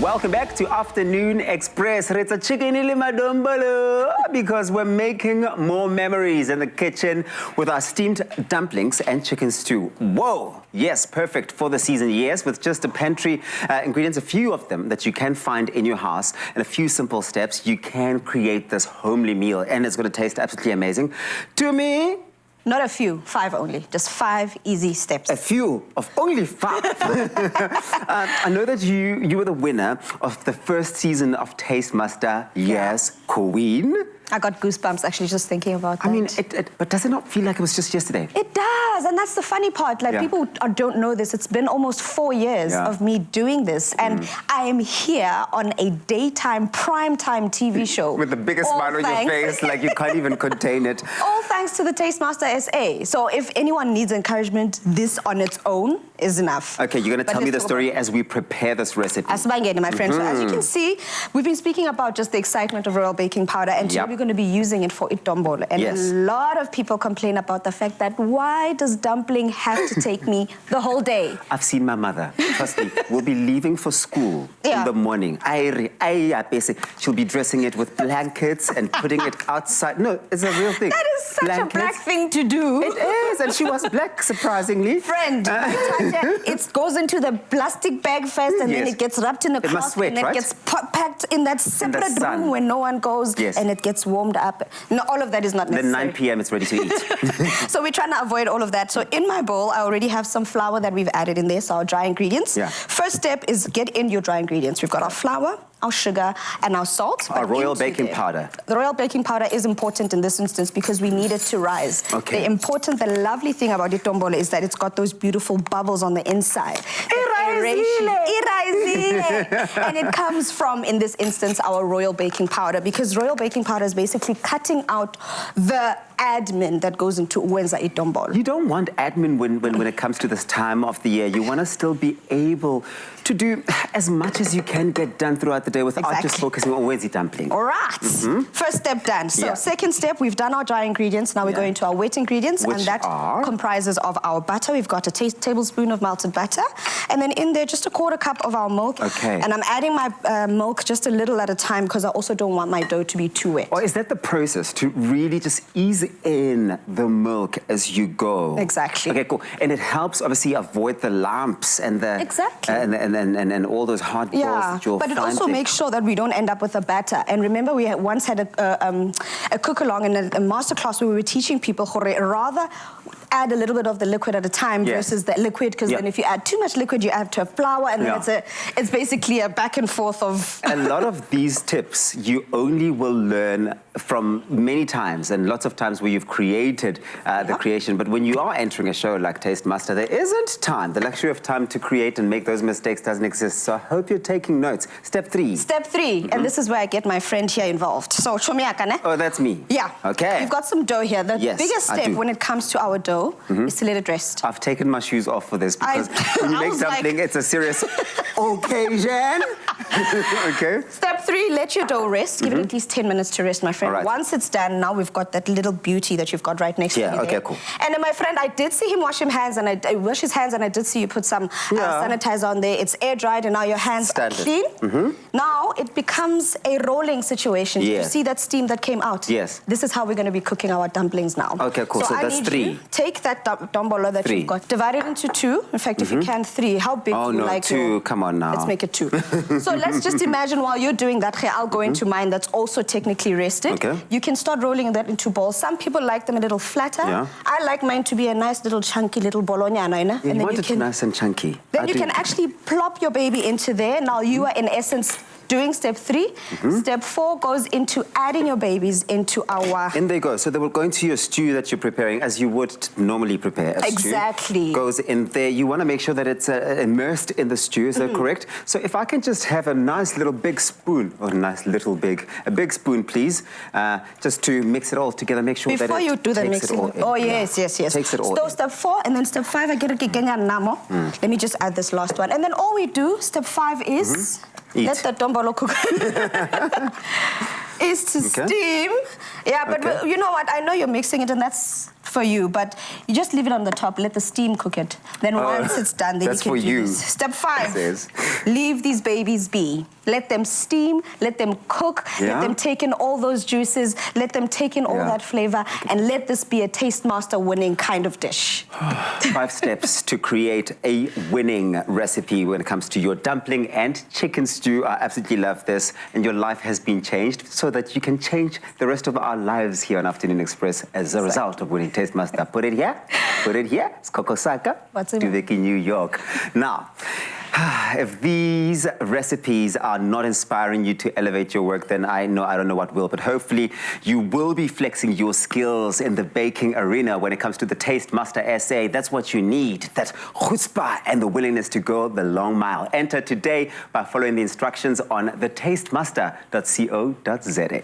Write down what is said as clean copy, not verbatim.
Welcome back to Afternoon Express. It's a chicken madombolo because we're making more memories in the kitchen with our steamed dumplings and chicken stew. Whoa! Yes, perfect for the season. Yes, with just the pantry ingredients, a few of them that you can find in your house, and a few simple steps, you can create this homely meal, and it's going to taste absolutely amazing. To me, not a few, 5 only. Just 5 easy steps. A few of only 5. I know that you were the winner of the first season of Taste Master. Yes, Queen. I got goosebumps actually just thinking about that. I mean, but does it not feel like it was just yesterday? It does, and that's the funny part. Like, people don't know this. It's been almost 4 years of me doing this, and I am here on a daytime, primetime TV show. With the biggest smile on your face, like you can't even contain it. All thanks to the Tastemaster SA. So if anyone needs encouragement, this on its own is enough. Okay, you're going to tell me the story as we prepare this recipe. As my friend. So as you can see, we've been speaking about just the excitement of royal baking powder, and today we're going to be using it for itombolo. And a lot of people complain about the fact that why does dumpling have to take me the whole day? I've seen my mother. Trust me, we'll be leaving for school in the morning. She'll be dressing it with blankets and putting it outside. No, it's a real thing. That is such a black thing to do. It is, and she was black, surprisingly. Friend, it goes into the plastic bag first, and then it gets wrapped in a cloth, and it gets packed in that separate room where no one goes, and it gets warmed up. No, all of that is not necessary. Then 9 p.m. it's ready to eat. So we're trying to avoid all of that. So in my bowl, I already have some flour that we've added in there, so our dry ingredients. First step is get in your dry ingredients. We've got our flour, our sugar, and our salt. Our royal baking powder. The royal baking powder is important in this instance because we need it to rise. Okay. The lovely thing about itombolo is that it's got those beautiful bubbles on the inside. And it comes from, in this instance, our royal baking powder, because royal baking powder is basically cutting out the admin that goes into wenza itombolo. You don't want admin when it comes to this time of the year. You want to still be able to do as much as you can get done throughout the day without just focusing on wenza dumpling. All right. First step done. So second step, we've done our dry ingredients. Now we're going to our wet ingredients, and that comprises of our butter. We've got a tablespoon of melted butter, and then in there just a 1/4 cup of our milk. Okay. And I'm adding my milk just a little at a time because I also don't want my dough to be too wet. Or is that the process, to really just ease in the milk as you go? Exactly. Okay, cool. And it helps obviously avoid the lumps and the and all those hard balls that you'll find. But it also makes sure that we don't end up with a batter. And remember, we once had a cook along in a masterclass where we were teaching people rather add a little bit of the liquid at a time versus the liquid, because then if you add too much liquid, you add to a flour, and then it's basically a back and forth of... A lot of these tips you only will learn from many times, and lots of times where you've created the creation. But when you are entering a show like Taste Master, there isn't time. The luxury of time to create and make those mistakes doesn't exist. So I hope you're taking notes. Step 3. Step 3, and this is where I get my friend here involved. So, Chomiakane. Oh, that's me. Yeah. Okay. We've got some dough here. The biggest step when it comes to our dough is to let it rest. I've taken my shoes off for this because when you make something, it's a serious occasion. Okay. Step 3, let your dough rest. Give it at least 10 minutes to rest, my friend. Right. Once it's done, now we've got that little beauty that you've got right next to you. Okay, cool. And then, my friend, I did see him wash his hands, and I did see you put some sanitizer on there. It's air dried, and now your hands are clean. Now it becomes a rolling situation. You see that steam that came out? Yes. This is how we're going to be cooking our dumplings now. Okay, cool. So that's 3. Take that dombolo that you've got, divide it into 2. In fact, if you can, 3. How big do you like 2. Come on now. Let's make it 2. So let's just imagine while you're doing that, I'll go into mine that's also technically rested. Okay. You can start rolling that into balls. Some people like them a little flatter. I like mine to be a nice little chunky little bologna. You want it nice and chunky. Then you can actually plop your baby into there. Now you are in essence doing step 3. Step 4 goes into adding your babies into our... In they go. So they will go into your stew that you're preparing as you would normally prepare a stew. Exactly. Goes in there. You want to make sure that it's immersed in the stew. Is that correct? So if I can just have a nice little big spoon, or a big spoon, please, just to mix it all together. Make sure before that you do the mixing. Oh, yes. Takes it all So step 4, and then step 5, I get a namo. Let me just add this last one. And then all we do, step 5 is... Let the dombolo cook. Is to steam. Yeah, but you know what? I know you're mixing it, and that's for you, but you just leave it on the top, let the steam cook it. Then once it's done, then that's you can for do you. this. Step 5, leave these babies be. Let them steam, let them cook, let them take in all those juices, let them take in all that flavor, and let this be a Taste Master winning kind of dish. 5 steps to create a winning recipe when it comes to your dumpling and chicken stew. I absolutely love this, and your life has been changed so that you can change the rest of our lives here on Afternoon Express as a result of winning Taste Master. Put it here, put it here. It's Coco Saka, Duveki, New York. Now, if these recipes are not inspiring you to elevate your work, then I don't know what will. But hopefully you will be flexing your skills in the baking arena when it comes to the Taste Master SA. That's what you need, that chutzpah and the willingness to go the long mile. Enter today by following the instructions on thetastemaster.co.za.